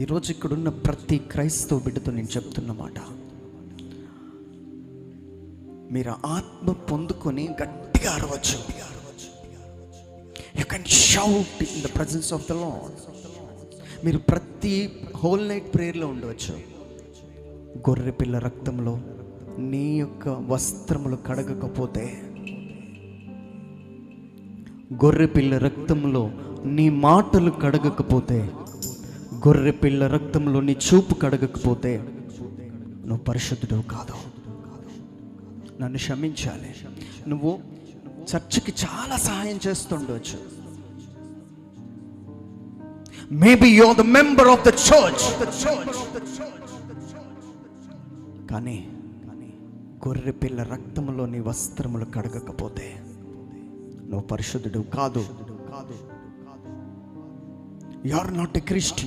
ఈరోజు ఇక్కడున్న ప్రతి క్రైస్తవ బిడ్డతో నేను చెప్తున్న మాట, మీరు ఆత్మ పొందుకొని గట్టిగా అరవచ్చు. You can shout in the presence of the Lord. మీరు ప్రతి హోల్ నైట్ ప్రేయర్లో ఉండవచ్చు. గొర్రె పిల్ల రక్తంలో నీ యొక్క వస్త్రములు కడగకపోతే, గొర్రె పిల్ల రక్తంలో నీ మాటలు కడగకపోతే, గొర్రె పిల్ల రక్తంలో నీ చూపు కడగకపోతే నువ్వు పరిశుద్ధుడు కాదు. నన్ను క్షమించాలి. నువ్వు చర్చికి చాలా సహాయం చేస్తుండవచ్చు. Maybe you are the member of the church, కానీ గొర్రె పిల్ల రక్తంలో నీ వస్త్రములు కడగకపోతే నువ్వు పరిశుద్ధుడు కాదు. You are not a Christian.